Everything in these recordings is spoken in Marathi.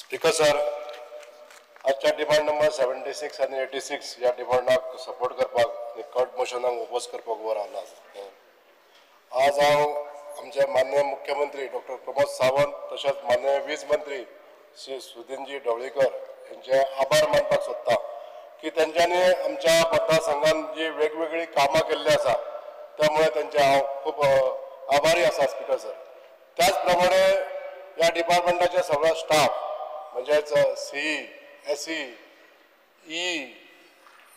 स्पीकर सर, आजच्या डिमांड नंबर 76 आणि 86 या डिमांडाक सपोर्ट करपाक कट मोशनाक ओपोज करपाक वर आला. आज हांव आमचे माननीय मुख्यमंत्री डॉक्टर प्रमोद सावंत तसेच माननीय वीज मंत्री श्री सुदीनजी ढवळीकर यांचे आभार मानपाक सोदता की त्यांच्यानी आमच्या मतदारसंघात जी वेगवेगळी कामां केल्ली आसा त्यामुळे त्यांचे हांव खूप आभारी आसा स्पीकर सर. त्याचप्रमाणे या डिपार्टमेंटाचे सगळो स्टाफ म्हणजेच सीई, एसई,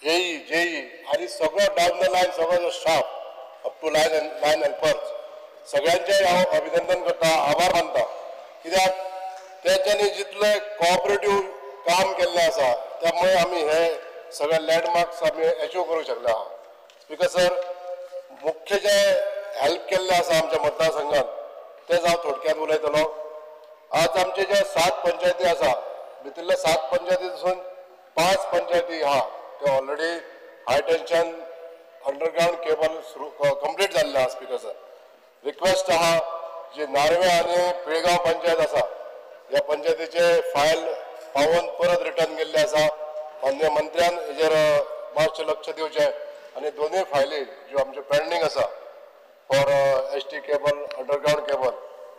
एई, जेई आणि सगळो डाऊन द लाइन सगळो staff up to line helpers सगळ्यांचे हांव अभिनंदन करता, आभार मानता. कित्याक तेंच्यांनी जितले कोऑपरेटिव्ह काम केल्लें आसा त्यामुळे आमी हे सगळे लँडमार्क्स आमी अचीव करूंक शकले आहा. स्पीकर सर, मुख्य जे हेल्प केल्ले आसा आमच्या मतदारसंघात तेच हांव थोडक्यात उलयतलो. आज आमचे जे 7 पंचायती आसा भितरले 7 पंचायतीसून 5 पंचायती आहा ते ऑलरेडी हाय टेन्शन अंडरग्राउंड केबल कंप्लीट जाल्ले आहा. स्पीकर सर, रिक्वेस्ट आहा जी नार्वे आनी पिळगांव पंचायत आसा ह्या पंचायतीचे फायल पावोवन परत रिटर्न केल्ले आसा. माननीय मंत्र्यान हेजेर मातशें लक्ष दिवचें आनी दोनूय फायली ज्यो आमच्यो पेंडींग आसा for ST cable underground cable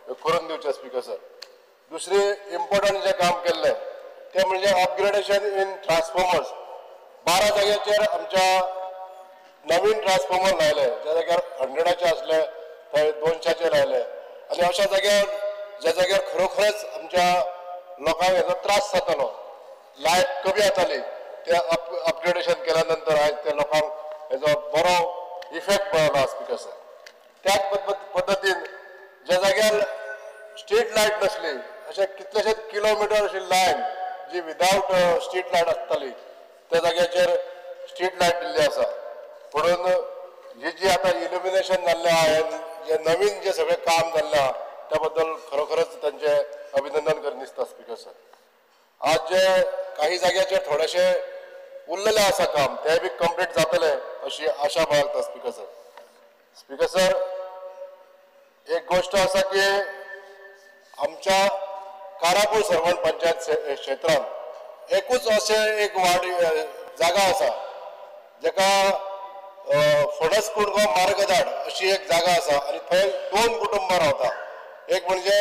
हे करून दिवचे. स्पीकर सर, दुसरी इम्पॉर्टंट जे काम केल्लें ते म्हणजे अपग्रेडेशन इन ट्रान्सफॉर्मर्स. 12 जाग्याचेर आमच्या नवीन ट्रान्सफॉर्मर लायले, ज्या जाग्यार 100चे आसले थंय 200चे लायले आनी अशा जाग्यार ज्या जाग्यार खरोखरच आमच्या लोकांक हेजो त्रास जातालो, लायट कमी जाताली, ते अपग्रेडेशन केल्या नंतर आयज त्या लोकांक हेजो बरो इफेक्ट मेळ्ळो. स्पीकर सर, त्याच पद्दतीन ज्या जाग्यार स्ट्रीट लायट नसली अशे कितलेशेच किलोमिटर अशी लायन जी विदाउट स्ट्रीट लायट आसताली त्या जाग्याचेर स्ट्रीट लायट दिल्ली आसा. म्हणून जी आतां इल्युमिनेशन जाल्लें आहा, जे नवीन जे सगळें काम जाल्लें आहा त्या बद्दल खरोखरच तांचे अभिनंदन करन दिसता. स्पीकर सर, आज जे काही जाग्याचेर थोडेशे उरलेले आसा काम ते बी कंप्लीट जातले अशी आशा बाळगता. स्पीकर सर, स्पीकर सर, एक गोष्ट आसा की आमच्या कारापूर सरवण पंचायत क्षेत्रांत एकूच अशें एक जागा आसा जेका फणस कुणगांव मार्गदाड अशी एक जागा आसा आनी थंय 2 कुटुंबां रावता. एक म्हणजे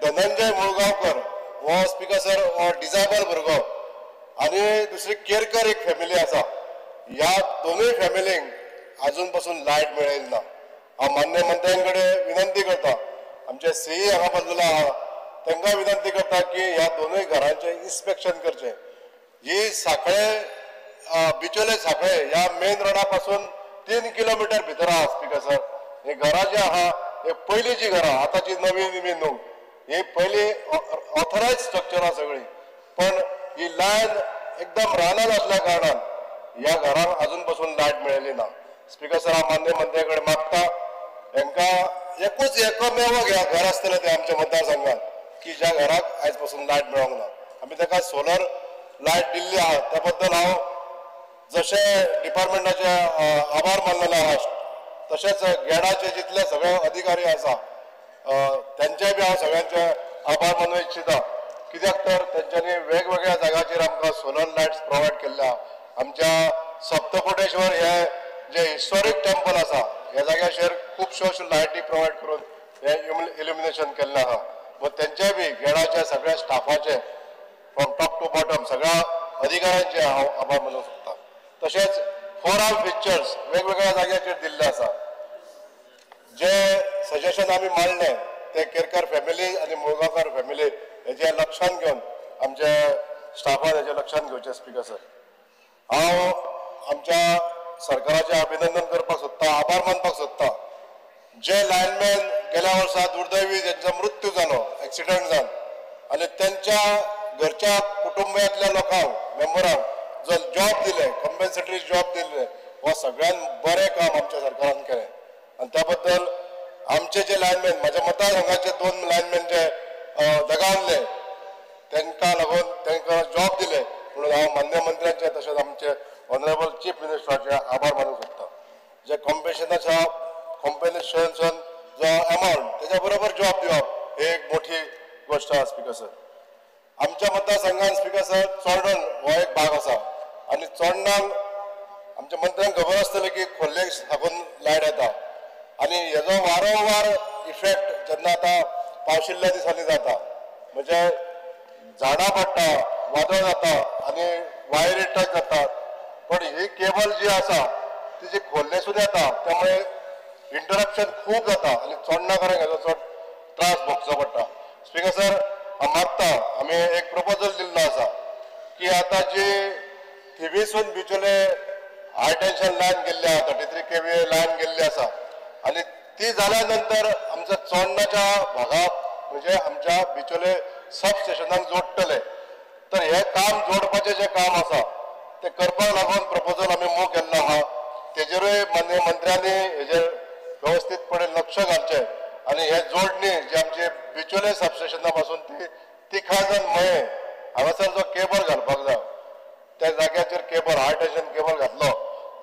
धनंजय मुळगांवकर हो स्पीकर सर हो डिझेबल भुरगो आनी दुसरी केरकर एक फॅमिली आसा. ह्या दोनूय फॅमिलींक आजून पासून लायट मेळयली ना. हांव मान्य मंत्र्यां कडेन विनंती करता, आमचे सीई हांगा बसलेले आहा तांकां विनंती करता की ह्या दोनूय घरांचें इन्स्पेक्शन करचें. ही साखळे बिचोले साखळे ह्या मेन रोडा पासून 3 किलोमिटर भितर आहा. स्पीकर सर, ही घरां जी आहा हे पयलीं जी घरां, आतांची नवीन न्हू, ही पयलीं ऑथरायज स्ट्रक्चर आहा सगळी, पण ही लायन एकदम रानान आसल्या कारणान ह्या घरांक आजून पासून लायट मेळिल्ली ना. स्पीकर सर, हांव मान्य मंत्र्या कडेन मागता हांकां एकूच एकमेव घर आसतलें ते आमच्या मतदारसंघात की ज्या घराक आयज पासून लायट मेळोंक ना. आमी ताका सोलर लायट दिल्ली आहा त्या बद्दल हांव जशे डिपार्टमेंटाचे आभार मानलेले आहा तशेंच गेडाचे जितले सगळे अधिकारी आसा त्यांचे बी हांव सगळ्यांचे आभार मानूं इच्छिता. कित्याक तर तेंच्यांनी वेगवेगळ्या जाग्याचेर आमकां सोलर लायट्स प्रोवायड केल्ल्या. आमच्या सप्तकोटेश्वर हे जे हिस्टॉरीक टेंपल आसा ह्या जाग्याचेर खुबश्यो अश्यो लायटी प्रोवायड करून हे इल्युमिनेशन केल्लें आहा. व तेंचे बी गेडाच्या सगळ्या स्टाफाचे फ्रॉम टॉप टू बॉटम सगळ्या अधिकाऱ्यांचे हांव आभार मानूंक सोदता. तशेंच 4 आवर पिक्चर्स वेगवेगळ्या जाग्याचेर दिल्ले आसा. जे सजेशन आमी मांडले ते केरकर फॅमिली आनी मुळगांवकर फॅमिली हेजे लक्षांत घेवन आमचे स्टाफान हेजे लक्षांत घेवचें. स्पीकर सर, हांव आमच्या सरकाराचें अभिनंदन करपाक सोदता, आभार मानपाक सोदता. जे लायनमॅन गेल्या वर्सा दुर्दैवी ज्यांचा मृत्यू जालो एक्सिडंट जावन आनी त्यांच्या घरच्या कुटुंबातल्या लोकांक मेंबरांक जो जॉब दिले, कंपेन्सेटरी जॉब दिले, हो सगळ्यात बरें काम आमच्या सरकारान केलें. आनी त्या बद्दल आमचे जे लायनमॅन, म्हाज्या मतदारसंघाचे 2 लायनमॅन जे दगावले तांकां लागून तांकां जॉब दिले म्हणून हांव मान्य मंत्र्यांचे तशेंच आमचे ऑनरेबल चीफ मिनिस्टराचे आभार मानूंक सोदता. जे कॉम्पेन्सेशन जो अमावंट त्याच्या बरोबर जॉब दिवप ही एक मोठी गोष्ट आहा. स्पीकर सर, आमच्या मतदारसंघात स्पीकर सर चोडण हो एक भाग आसा आनी चोडणांक आमच्या मंत्र्यांक खबर आसतलें की खोर्ले साकून लायट येता आनी हेजो वारंवार इफेक्ट जेन्ना आतां पावशिल्ल्या दिसांनी जाता म्हणजे झाडां पडटा वादळ जाता आनी वायरी टच जातात पण ही केबल जी आसा तिची खोल्लेसून येता त्यामुळे इंटरप्शन खूब जाता आनी चोडणाकारांक हेजो चड त्रास भोगचो पडटा स्पीकर सर हांव मागता आमी एक प्रपोजल दिल्लो आसा की आतां जी थिवीसून बिचोले हाय टेन्शन लायन गेल्ली आसा 33 kVA लायन गेल्ली आसा आनी ती जाल्या नंतर आमच्या चोडणाच्या भागात म्हणजे आमच्या बिचोले सब स्टेशनाक जोडटले तर हे काम जोडपाचें जें काम आसा तें करपाक लागून प्रपोजल आमी मूव केल्लो आहा तेजेरूय माननीय मंत्र्यांनी हेजेर व्यवस्थीतपणे लक्ष घालचें आनी हे जोडणी जी आमची बिचोले सबस्टेशना पासून ती तिखाजन मये हांगासर जो केबल घालपाक जाय त्या जाग्याचेर केबल हाय टेन्शन केबल घातलो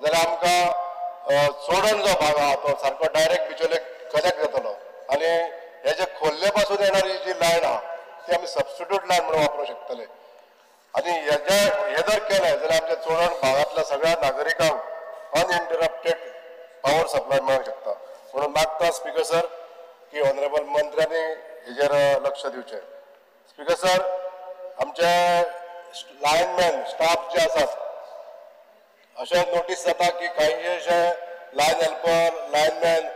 जाल्यार आमकां चोडण जो भाग आहा तो सारको डायरेक्ट बिचोले कनेक्ट जातलो आनी हे जे खोल्ले पासून येणारी जी लायन आहा ती आमी सबस्टिट्यूट लायन म्हणून वापरूंक शकतले आनी हे जर केलें जाल्यार आमच्या चोडण भागांतल्या सगळ्या नागरिकांक अनइंटरप्टेड पावर सप्लाय मेळूंक शकता म्हणून मागता स्पीकर सर की ऑनरेबल मंत्र्यांनी हेजेर लक्ष दिवचें स्पीकर सर आमचे लायनमॅन स्टाफ जे आसात अशें नोटीस जाता की काही अशे लायन हेल्पर लायनमॅन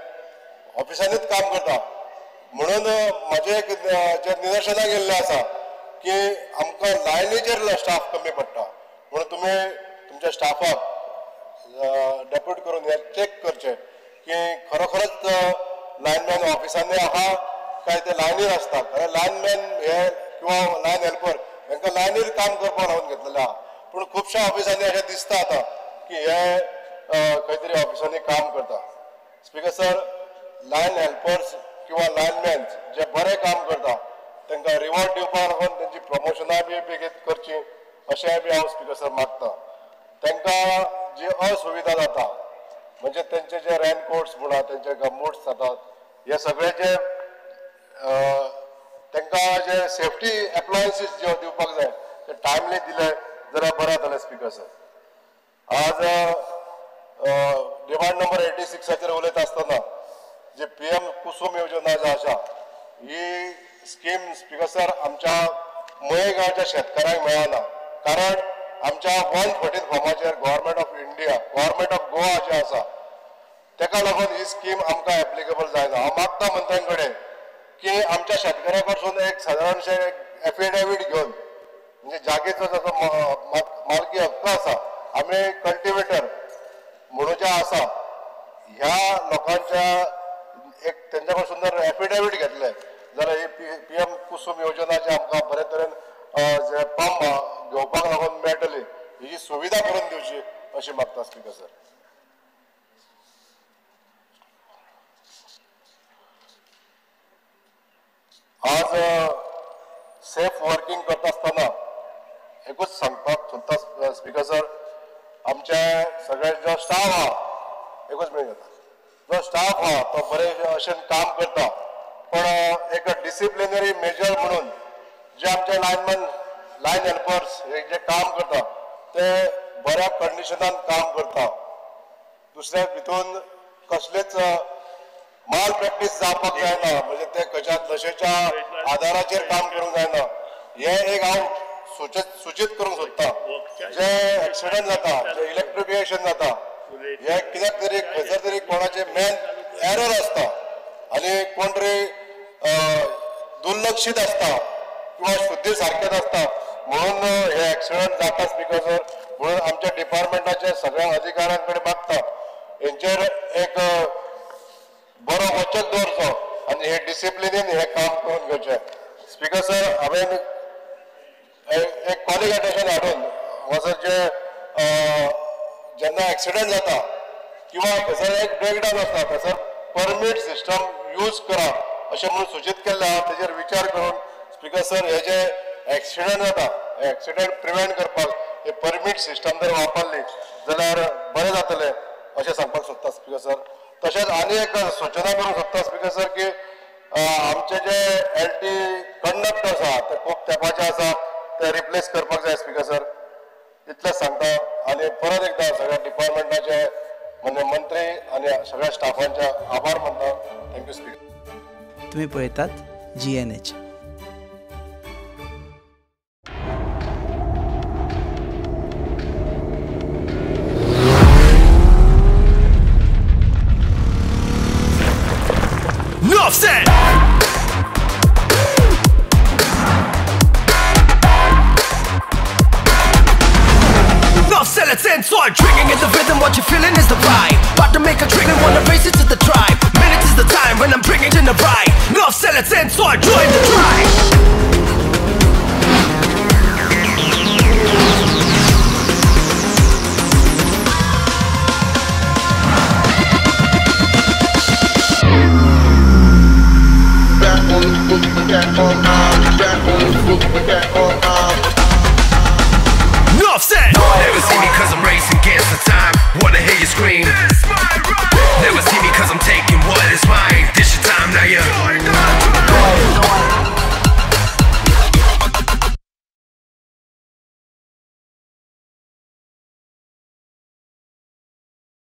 ऑफिसांनीच काम करता म्हणून म्हजें एक जे निदर्शनाक येल्लें आसा की आमकां लायनीचेर स्टाफ कमी पडटा म्हणून तुमी तुमच्या स्टाफाक डेप्यूट करून हे चेक करचें की खरोखरच लायनमॅन ऑफिसांनी आहा काय ते लायनीर आसता कारण लायनमॅन हे किंवा लायन हेल्पर हांकां लायनीर काम करपाक लावून घेतलेलें आहा पूण खुबश्या ऑफिसांनी अशें दिसता आतां की हे खंय तरी ऑफिसांनी काम करता स्पीकर सर लायन हेल्पर्स किंवा लायनमॅन्स जे बरें काम करता तांकां रिवॉर्ड दिवपाक लागून तेंची प्रमोशनां बी बेगीन करचीं अशेंय बी हांव स्पीकर सर मागता तांकां जी असुविधा जाता म्हणजे तेंचे जे रेनकोट्स म्हणा तेंचे गमबूट्स जातात हे सगळे जे तांकां जे सेफ्टी एप्लायन्सीस जे दिवपाक जाय ते टायमली दिले जाल्यार बरें जातलें स्पीकर सर आज डिमांड नंबर 86 उलयता आसतना जे PM कुसुम योजना जी आसा ही स्कीम स्पीकर सर आमच्या मये गांवच्या शेतकाऱ्यांक मेळना कारण आमच्या 114 फॉर्माचेर government of India government of Goa जे आसा तेका लागून ही स्कीम आमकां एप्लिकेबल जायना हांव मागता मंत्र्यां कडेन की आमच्या शेतकऱ्या कडसून एक सादारणशे एफिडेवीट घेवन म्हणजे जागेचो जाचो मालकी हक्क आसा आमी कल्टिवेटर म्हणून जे आसा ह्या लोकांच्या एक तेंच्या कडसून जर एफिडेवीट घेतले जाल्यार ही PM कुसुम योजना जी आमकां बरे तरेन जे पंप घेवपाक लागून मेळटली हेची सुविधा करून दिवची अशी मागता स्पीकर सर आज सेफ वर्किंग करता आसतना एकूच सांगपाक सोदता स्पीकर सर आमचे सगळे जो स्टाफ आहा एकूच मिनीट जाता जो स्टाफ आहा तो बरे अशें काम करता पण एक डिसिप्लिनरी मेजर म्हणून जे आमचे लायन हेल्पर्स हे जे काम करता ते बऱ्या कंडिशनान काम करता दुसऱ्या भितून कसलेच माल प्रॅक्टीस जावपाक जायना म्हणजे ते खंयच्या दशेच्या आधाराचेर काम करूंक जायना हे एक हांव सूचित करूंक सोदता जे एक्सिडंट जाता जे इलेक्ट्रिफिकेशन जाता हे कित्याक तरी खंयसर तरी कोणाचे मेन एरर आसता आनी कोण तरी दुर्लक्षीत आसता किंवा शुद्धी सारकेच आसता म्हणून हे एक्सिडंट जाता स्पीकर सर म्हणून आमच्या डिपार्टमेंटाच्या सगळ्या अधिकाऱ्यां कडेन मागता हेंचेर एक बरो वचत दवरचो आनी हे डिसिप्लिनीन हे काम करून घेवचें स्पीकर सर हांवें एक कॉलीग एटेन्शन हाडून हांगासर जे जेन्ना एक्सिडंट जाता किंवा थंयसर एक ब्रेकडावन आसता थंयसर परमीट सिस्टम यूज करा अशें म्हणून सूचित केल्लें आहा तेजेर विचार करून स्पीकर सर हे जे एक्सिडंट जाता एक्सिडंट प्रिवेंट करपाक हे परमीट सिस्टम जर वापरली जाल्यार बरें जातलें अशें सांगपाक सोदता स्पीकर सर तशेंच आनी एक सूचना करूंक सोदता स्पीकर सर की आमचे जे LT कंडक्टर्स आहा ते खूब तेंपाचे आसा ते रिप्लेस करपाक जाय स्पीकर सर. इतलेंच सांगता आनी परत एकदा सगळ्या डिपार्टमेंटाचे म्हणजे मंत्री आणि सगळ्या स्टाफांचे आभार मानता. Thank you speaker. तुम्ही पळयतात GNH. Enough said! Enough said, let's end. So I'm drinking in the rhythm, what you're feeling is the vibe. About to make a drink and wanna race it to the tribe. Minutes is the time when I'm bringing in the ride. Enough said, let's end. So I join the tribe. Enough said! Never see me cause I'm racing against the time. Wanna hear you scream.